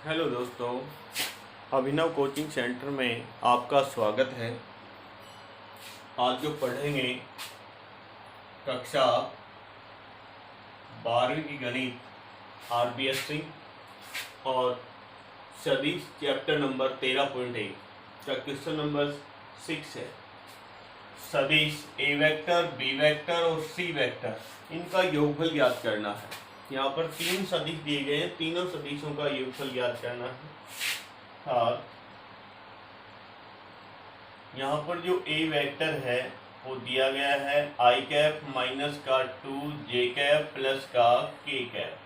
Hello दोस्तों, अभिनव coaching centre में आपका स्वागत है। आज जो पढ़ेंगे कक्षा 12वीं की गणित RBS सिंह और सदिश चैप्टर नंबर 13.1 का क्वेश्चन नंबर 6 है। सदिश ए वेक्टर, बी वेक्टर और सी वेक्टर, इनका योगफल ज्ञात करना है। यहाँ पर 3 सदिश दिए गए हैं, तीनों सदिशों का योगफल ज्ञात करना है। और यहाँ पर जो ए वेक्टर है वो दिया गया है आई कैप माइनस का 2 जे कैप प्लस का के कैप,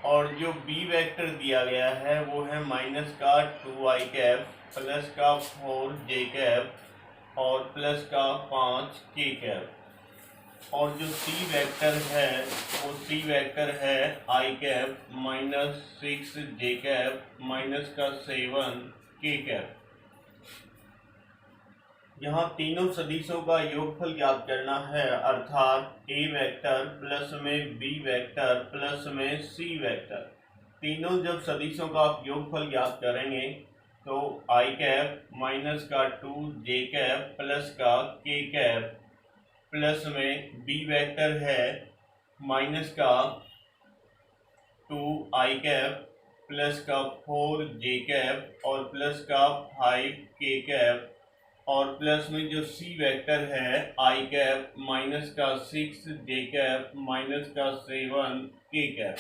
और जो बी वेक्टर दिया गया है वो है माइनस का 2 आई कैप प्लस का 4 जे कैप और प्लस का 5 के कैप, और जो सी वेक्टर है वो सी वेक्टर है आई कैप माइनस 6 जे कैप माइनस का 7 के कैप। यहाँ तीनों सदिशों का योगफल ज्ञात करना है, अर्थात ए वेक्टर प्लस में बी वेक्टर प्लस में सी वेक्टर। तीनों जब सदिशों का आप योगफल ज्ञात करेंगे तो आई कैप माइनस का 2 जे कैप प्लस का के कैप प्लस में बी वेक्टर है माइनस का 2 आई कैप प्लस का 4 जे कैप और प्लस का 5 के कैप, और प्लस में जो सी वेक्टर है आई कैप माइनस का 6 जे कैप माइनस का 7 के कैप।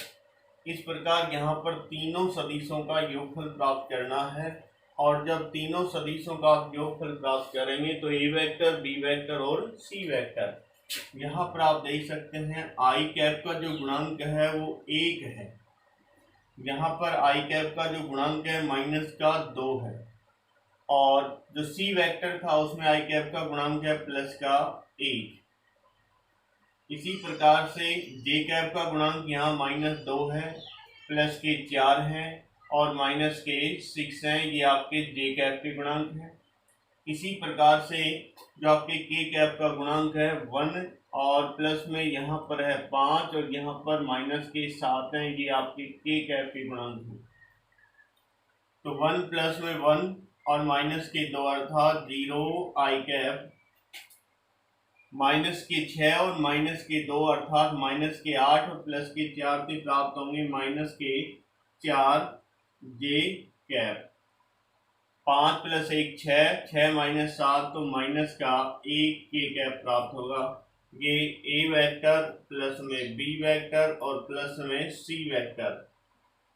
इस प्रकार यहाँ पर तीनों सदिशों का योगफल प्राप्त करना है, और जब तीनों सदिशों का आप योगफल प्राप्त करेंगे तो ए वेक्टर, बी वेक्टर और सी वेक्टर, यहाँ पर आप देख सकते हैं आई कैप का जो गुणांक है वो 1 है। यहाँ पर आई कैप का जो गुणांक है माइनस का 2 है, और जो सी वेक्टर था उसमें आई कैप का गुणांक है प्लस का 1। इसी प्रकार से जे कैप का गुणांक यहाँ माइनस 2 है, प्लस के 4 हैं और माइनस के 6 हैं। ये आपके जे कैप के गुणांक हैं। इसी प्रकार से जो आपके के कैप का गुणांक है 1, और प्लस में यहाँ पर है 5 और यहाँ पर माइनस के 7 हैं। ये आपके के कैप के गुणांक हैं। तो 1 प्लस में 1 और माइनस के 2 अर्थात 0 आई कैप, माइनस के 6 और माइनस के 2 अर्थात माइनस के 8 और प्लस के 4 से प्राप्त होंगे माइनस के 4 जे कैप। 5 प्लस 1 6, 6 माइनस 7 तो माइनस का 1 के कैप प्राप्त होगा। ये ए वेक्टर प्लस में बी वेक्टर और प्लस में सी वेक्टर,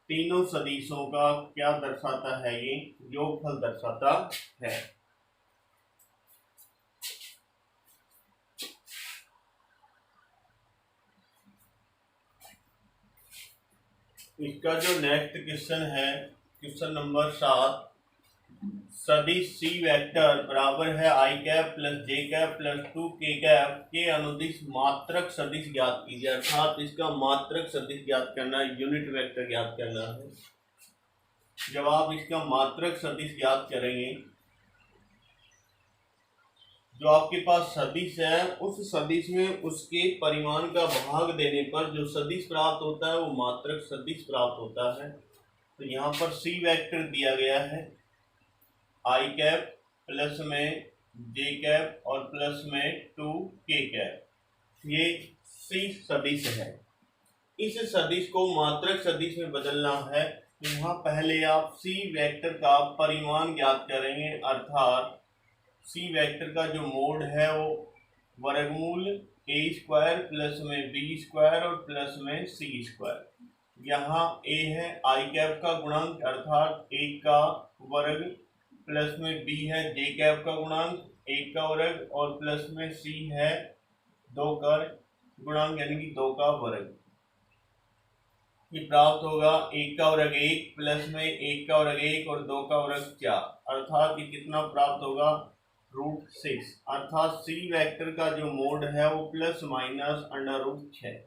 तीनों सदिशों का क्या दर्शाता है? ये योगफल दर्शाता है। इसका जो नेक्स्ट क्वेश्चन है, क्वेश्चन नंबर 7, सदिश सी वेक्टर बराबर है आई कैप प्लस जे कैप प्लस 2 के कैप के अनुदिश मात्रक सदिश ज्ञात कीजिए। अर्थात इसका मात्रक सदिश ज्ञात करना है, यूनिट वेक्टर ज्ञात करना है। जब आप इसका मात्रक सदिश ज्ञात करेंगे, जो आपके पास सदिश है उस सदिश में उसके परिमाण का भाग देने पर जो सदिश प्राप्त होता है वो मात्रक सदिश प्राप्त होता है। तो यहाँ पर सी वेक्टर दिया गया है आई कैप प्लस में जे कैप और प्लस में 2 के कैप, ये सी सदिश है। इस सदिश को मात्रक सदिश में बदलना है। तो यहाँ पहले आप सी वेक्टर का परिमाण ज्ञात करेंगे, अर्थात सी वेक्टर का जो मोड है वो वर्गमूल ए स्क्वायर प्लस में बी स्क्वायर और प्लस में सी स्क्वायर। यहाँ ए है आई कैप का गुणांक अर्थात 1 का वर्ग, प्लस में बी है जे कैप का गुणांक 1 का वर्ग, और प्लस में सी है 2 का गुणांक यानी कि 2 का वर्ग। ये प्राप्त होगा 1 का वर्ग 1 प्लस में 1 का वर्ग 1 और 2 का वर्ग 4, अर्थात ये कितना प्राप्त होगा? √6। अर्थात सी वेक्टर का जो मोड है वो प्लस माइनस √6।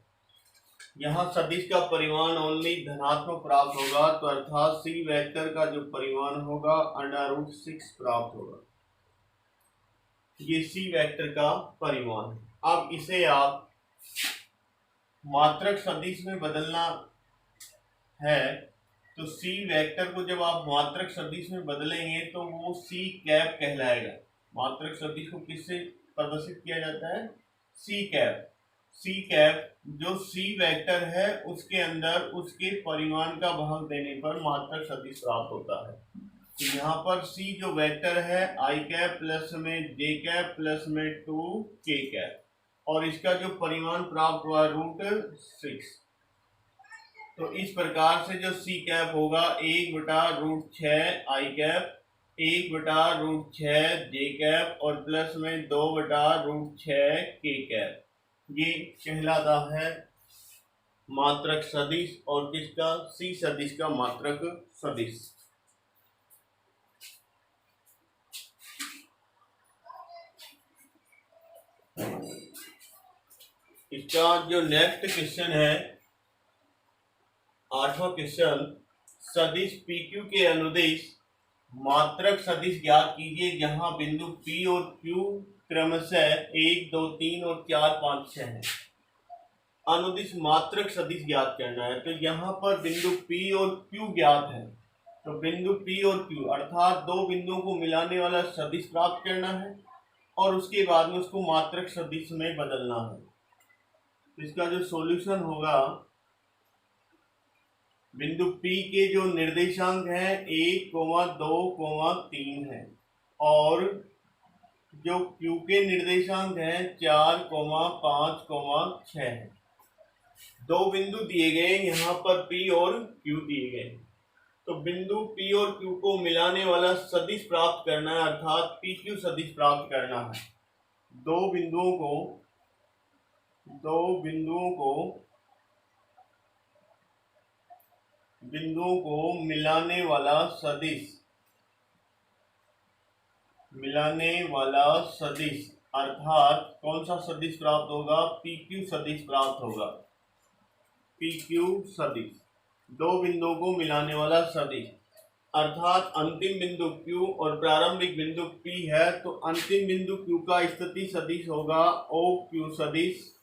यहाँ सदिश का परिमाण ओनली धनात्मक प्राप्त होगा, तो अर्थात सी वेक्टर का जो परिमाण होगा √6 प्राप्त होगा। ये सी वेक्टर का परिमाण है। अब इसे आप मात्रक सदिश में बदलना है, तो सी वेक्टर को जब आप मात्रक सदिश में बदलेंगे तो वो सी कैप कहलाएगा। मात्रक सदिश को किससे प्रदर्शित किया जाता है? C cap. सी कैप जो सी वेक्टर है उसके अंदर उसके परिमाण का भाग देने पर मात्रक सदिश प्राप्त होता है। तो यहाँ पर सी जो वेक्टर है आई कैप प्लस में जे कैप प्लस में 2 के कैप, और इसका जो परिमाण प्राप्त हुआ √6। तो इस प्रकार से जो सी कैप होगा 1/√6 आई कैप, 1/√6 जे कैप और प्लस में 2/√6 के कैप। ये कहलाता है मात्रक सदिश, और किसका? सी सदिश का मात्रक सदिश। इसका जो नेक्स्ट क्वेश्चन है 8वां क्वेश्चन, सदिश PQ के अनुदिश मात्रक सदिश ज्ञात कीजिए जहां बिंदु P और Q क्रमशः 1, 2, 3 और 4, 5, 6 है। अनुदिश मात्रक सदिश ज्ञात करना है। तो यहाँ पर बिंदु P और Q ज्ञात है, तो बिंदु P और Q अर्थात दो बिंदुओं को मिलाने वाला सदिश प्राप्त करना है और उसके बाद में उसको मात्रक सदिश में बदलना है। इसका जो सॉल्यूशन होगा, बिंदु P के जो निर्देशांक हैं 1, 2, 3 है, और जो Q के निर्देशांक हैं 4, 5, 6 है। दो बिंदु दिए गए, यहाँ पर P और Q दिए गए। तो बिंदु P और Q को मिलाने वाला सदिश प्राप्त करना है, अर्थात PQ सदिश प्राप्त करना है। दो बिंदुओं को मिलाने वाला सदिश अर्थात कौन सा सदिश प्राप्त होगा? PQ सदिश प्राप्त होगा। PQ सदिश, दो बिंदुओं को मिलाने वाला सदिश, अर्थात अंतिम बिंदु Q और प्रारंभिक बिंदु P है, तो अंतिम बिंदु Q का स्थिति सदिश होगा OQ सदिश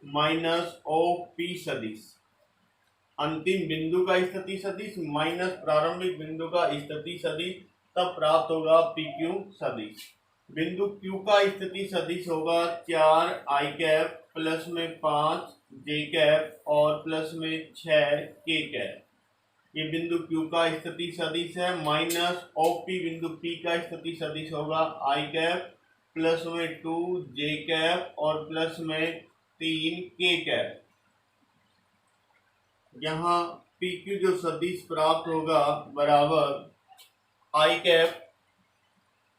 माइनस OP सदिश। अंतिम बिंदु का स्थिति सदिश माइनस प्रारंभिक बिंदु का स्थिति सदिश, तब प्राप्त होगा PQ सदिश। बिंदु Q का स्थिति सदिश होगा 4 आई कैप प्लस में 5 जे कैप और प्लस में 6 के कैप। ये बिंदु Q का स्थिति सदिश है, माइनस OP बिंदु P का स्थिति सदिश होगा आई कैप प्लस में 2 जे कैप और प्लस में 3 के कैप। यहाँ PQ जो सदिश प्राप्त होगा बराबर आई कैप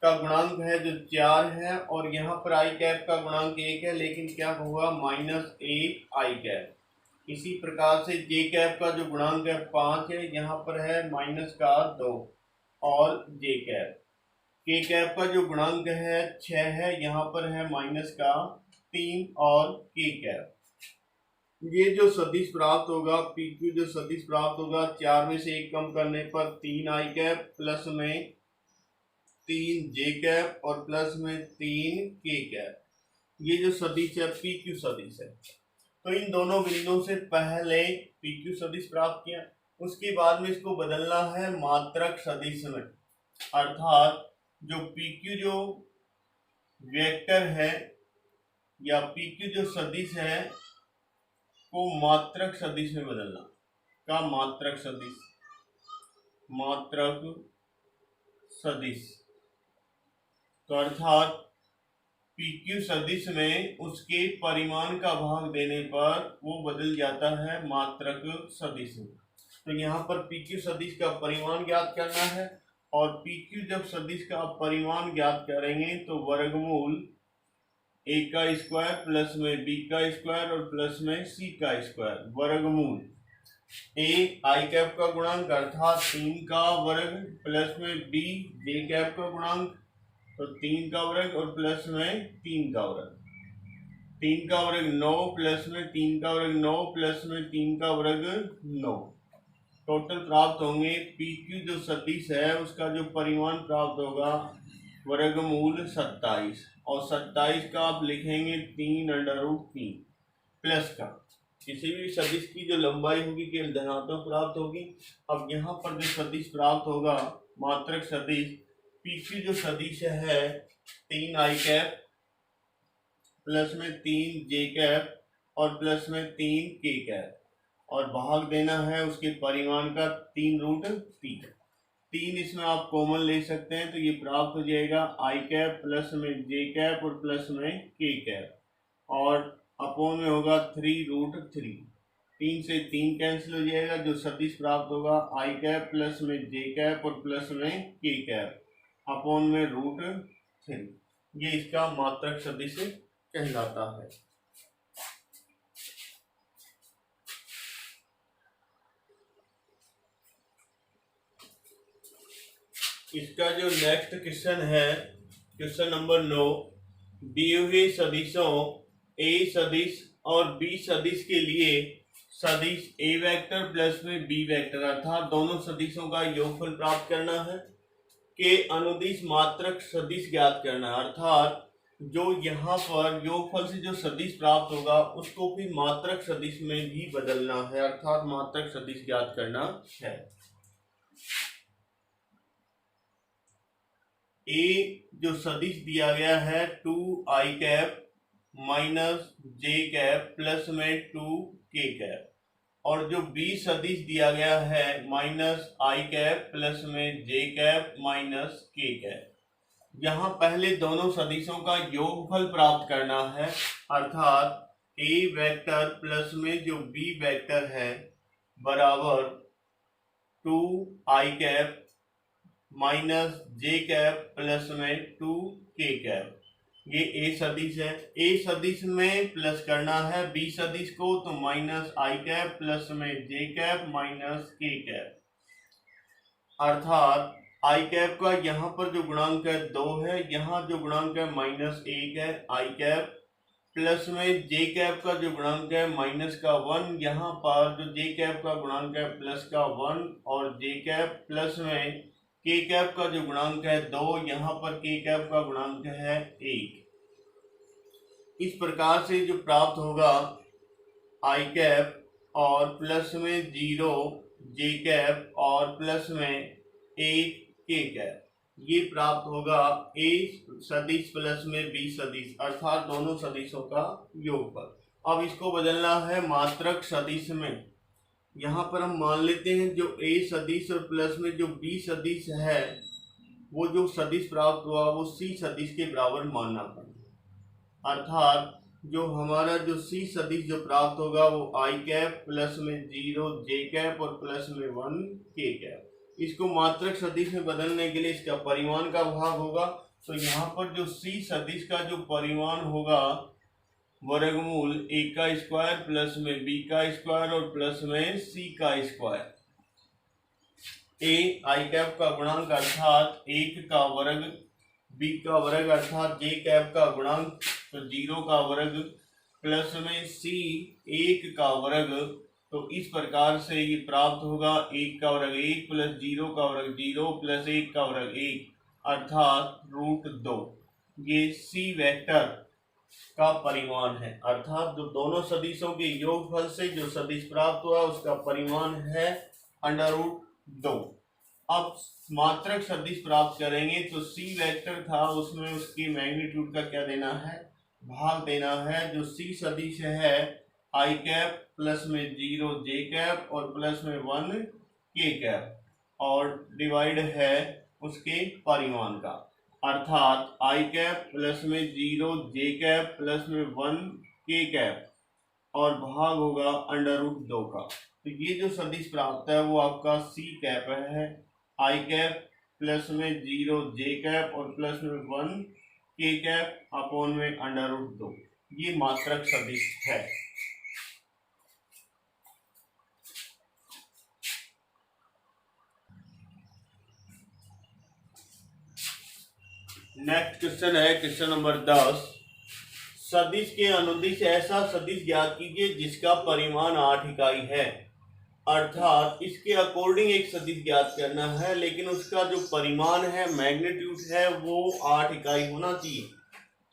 का गुणांक है जो 4 है, और यहाँ पर आई कैप का गुणांक 1 है, लेकिन क्या होगा? -1 आई कैप। इसी प्रकार से जे कैप का जो गुणांक है 5 है, यहाँ पर है -2 और जे कैप। के कैप का जो गुणांक है 6 है, यहाँ पर है -3 और के कैप। ये जो सदिश प्राप्त होगा PQ जो सदिश प्राप्त होगा 4 में से 1 कम करने पर 3 आई कैप प्लस में 3 जे कैप और प्लस में 3 के कैप। ये जो सदिश है PQ सदिश है। तो इन दोनों बिंदुओं से पहले PQ सदिश प्राप्त किया, उसके बाद में इसको बदलना है मात्रक सदिश में, अर्थात जो PQ जो वेक्टर है या PQ जो सदिश है को मात्रक सदिश में बदलना। का मात्रक सदिश, तो अर्थात PQ सदिश में उसके परिमाण का भाग देने पर वो बदल जाता है मात्रक सदिश में। तो यहाँ पर PQ सदिश का परिमाण ज्ञात करना है, और PQ जब सदिश का परिमाण ज्ञात करेंगे तो वर्गमूल A का स्क्वायर प्लस में B का स्क्वायर और प्लस में C का स्क्वायर, वर्गमूल A आई कैप का गुणांक अर्थात 3 का वर्ग प्लस में B जे कैप का गुणांक तो 3 का वर्ग और प्लस में 3 का वर्ग। 3 का वर्ग 9 प्लस में 3 का वर्ग 9 प्लस में 3 का वर्ग 9। टोटल प्राप्त होंगे PQ जो सदिश है उसका जो परिमाण प्राप्त होगा वर्गमूल 27, और 27 का आप लिखेंगे 3√3 प्लस का किसी भी सदिश की जो लंबाई होगी केवल धनात्मक प्राप्त होगी। अब यहाँ पर जो सदिश प्राप्त होगा मात्रक सदिश, पीछे जो सदिश है 3i प्लस में 3j और प्लस में 3k और भाग देना है उसके परिमाण का 3√3। 3 इसमें आप कॉमन ले सकते हैं तो ये प्राप्त हो जाएगा i प्लस में j और प्लस में k और अपोन में होगा 3√3। 3 से 3 कैंसिल हो जाएगा, जो सदिश प्राप्त होगा i प्लस में j और प्लस में k अपोन में √3। ये इसका मात्रक सदिश कहलाता है। इसका जो नेक्स्ट क्वेश्चन है, क्वेश्चन नंबर 9, दिए हुए सदिशों a सदिश और b सदिश के लिए सदिश a वेक्टर प्लस में b वेक्टर अर्थात दोनों सदिशों का योगफल प्राप्त करना है, के अनुदिश मात्रक सदिश ज्ञात करना है। अर्थात जो यहाँ पर योगफल से जो सदिश प्राप्त होगा उसको भी मात्रक सदिश में भी बदलना है, अर्थात मात्रक सदिश ज्ञात करना है। a जो सदिश दिया गया है 2i माइनस j प्लस में 2k और जो b सदिश दिया गया है माइनस i प्लस में j माइनस k। यहाँ पहले दोनों सदिशों का योगफल प्राप्त करना है, अर्थात a वेक्टर प्लस में जो b वेक्टर है बराबर 2i माइनस j प्लस में 2k। ये a सदिश है, a सदिश में प्लस करना है b सदिश को तो माइनस i प्लस में j माइनस k अर्थात i का यहाँ पर जो गुणांक है 2 है, यहाँ जो गुणांक है -1 है i प्लस में j का जो गुणांक है -1, यहाँ पर जो j का गुणांक है +1 और j प्लस में k का जो गुणांक है 2, यहाँ पर k का गुणांक है 1। इस प्रकार से जो प्राप्त होगा i और प्लस में 0 j और प्लस में 1 k ये प्राप्त होगा a सदिश प्लस में b सदिश अर्थात दोनों सदिशों का योगफल। अब इसको बदलना है मात्रक सदिश में। यहाँ पर हम मान लेते हैं जो a सदिश और प्लस में जो b सदिश है वो जो सदिश प्राप्त हुआ वो c सदिश के बराबर मानना पड़ेगा, अर्थात जो हमारा जो c सदिश जो प्राप्त होगा वो i प्लस में 0 j और प्लस में 1 k। इसको मात्रक सदिश में बदलने के लिए इसका परिमाण का भाग होगा, तो यहाँ पर जो c सदिश का जो परिमाण होगा वर्गमूल a का स्क्वायर प्लस में b का स्क्वायर और प्लस में c का स्क्वायर। a i का गुणांक अर्थात 1 का वर्ग, b का वर्ग अर्थात j का गुणांक तो 0 का वर्ग प्लस में c 1 का वर्ग। तो इस प्रकार से ये प्राप्त होगा 1 का वर्ग 1 प्लस 0 का वर्ग 0 प्लस 1 का वर्ग 1 अर्थात √2। ये c वेक्टर का परिमाण है, अर्थात जो दोनों सदिशों के योगफल से जो सदिश प्राप्त हुआ उसका परिमाण है √2। अब मात्रक सदिश प्राप्त करेंगे तो c वेक्टर था उसमें उसकी मैग्नीट्यूड का क्या देना है, भाग देना है। जो c सदिश है i प्लस में 0 j और प्लस में 1 k और डिवाइड है उसके परिमाण का, अर्थात i प्लस में 0 j प्लस में 1 k और भाग होगा √2 का। तो ये जो सदिश प्राप्त है वो आपका c है, i प्लस में 0 j और प्लस में 1 k अपोन में √2। ये मात्रक सदिश है। नेक्स्ट क्वेश्चन है क्वेश्चन नंबर 10, सदिश के अनुदिश ऐसा सदिश ज्ञात कीजिए जिसका परिमाण 8 इकाई है। अर्थात इसके अकॉर्डिंग एक सदिश ज्ञात करना है लेकिन उसका जो परिमाण है मैग्नीट्यूड है वो 8 इकाई होना चाहिए।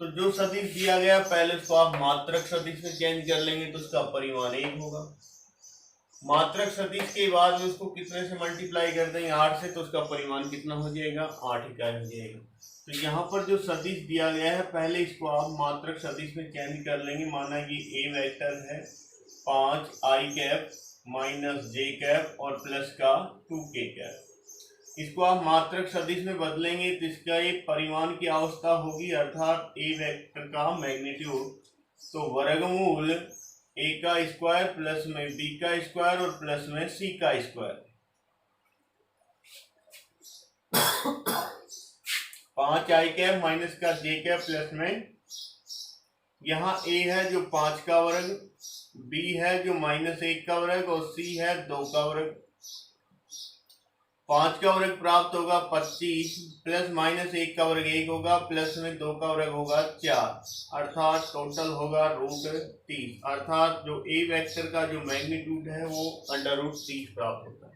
तो जो सदिश दिया गया पहले उसको आप मात्रक सदिश में चेंज कर लेंगे तो उसका परिमाण 1 होगा। मात्रक सदिश के बाद में उसको कितने से मल्टीप्लाई कर देंगे 8 से, तो उसका परिमाण कितना हो जाएगा 8 इकाई हो जाएगा। तो यहाँ पर जो सदिश दिया गया है पहले इसको आप मात्रक सदिश में चेंज कर लेंगे। माना कि ए वेक्टर है 5 आई कैप माइनस जे कैप और प्लस का 2 के कैप। इसको आप मात्रक सदिश में बदलेंगे तो इसका एक परिमाण की अवस्था होगी, अर्थात ए वेक्टर का मैग्नीट्यूड तो वर्गमूल ए का स्क्वायर प्लस में बी का स्क्वायर और प्लस में सी का स्क्वायर। 5 आई कैप माइनस का जे कैप प्लस में यहाँ ए है जो 5 का वर्ग, बी है जो -1 का वर्ग और सी है 2 का वर्ग। 5 का वर्ग प्राप्त होगा 25 प्लस -1 का वर्ग 1 होगा प्लस में 2 का वर्ग होगा 4, अर्थात टोटल होगा √30। अर्थात जो ए वेक्टर का जो मैग्नीट्यूड है वो √30 प्राप्त होता है।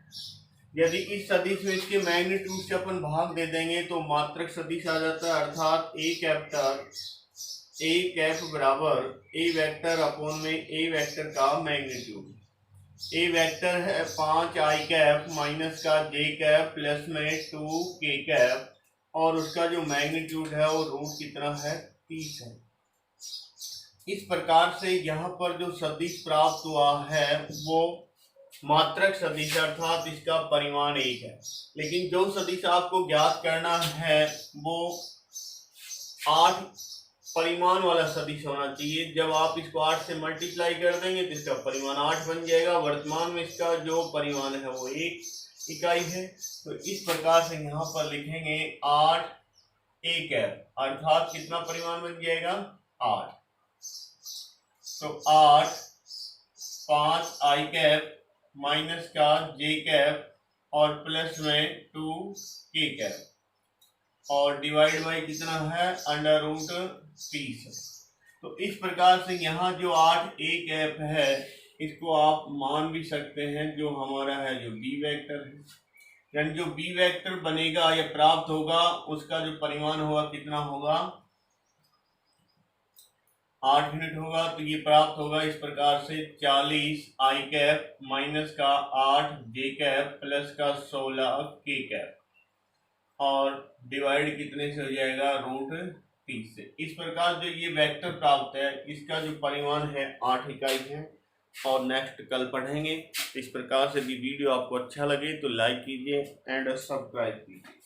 यदि इस सदिश में इसके मैग्नीट्यूड से अपन भाग दे देंगे तो मात्रक सदिश आ जाता है, अर्थात ए कैप बराबर ए वेक्टर अपॉन में ए वेक्टर का मैग्नीट्यूड। ए वेक्टर है 5 आई कैप माइनस का जे कैप प्लस में 2 के कैप और उसका जो मैग्नीट्यूड है वो रूट कितना है 30 है। इस प्रकार से यहाँ पर जो सदिश प्राप्त हुआ है वो मात्रक सदिश अर्थात इसका परिमाण 1 है। लेकिन जो सदिश आपको ज्ञात करना है वो 8 परिमाण वाला सदिश होना चाहिए। जब आप इसको 8 से मल्टीप्लाई कर देंगे तो इसका परिमाण 8 बन जाएगा। वर्तमान में इसका जो परिमाण है वो 1 इकाई है। तो इस प्रकार से यहाँ पर लिखेंगे 8 ए कैप, अर्थात कितना परिमाण बन जाएगा 8। तो 8 5 आई कैप माइनस का जे कैप और प्लस में 2 के कैप और डिवाइड बाई कितना है √30। तो इस प्रकार से यहाँ जो 8 ए कैप है इसको आप मान भी सकते हैं जो हमारा है जो बी वेक्टर है, यानी जो बी वेक्टर बनेगा या प्राप्त होगा उसका जो परिमाण होगा कितना होगा 8 यूनिट होगा। तो ये प्राप्त होगा इस प्रकार से 40 आई कैप माइनस का 8 जे कैप प्लस का 16 के कैप और डिवाइड कितने से हो जाएगा √30 से। इस प्रकार जो ये वेक्टर प्राप्त है इसका जो परिमाण है 8 इकाई है और नेक्स्ट कल पढ़ेंगे। इस प्रकार से भी वीडियो आपको अच्छा लगे तो लाइक कीजिए एंड सब्सक्राइब कीजिए।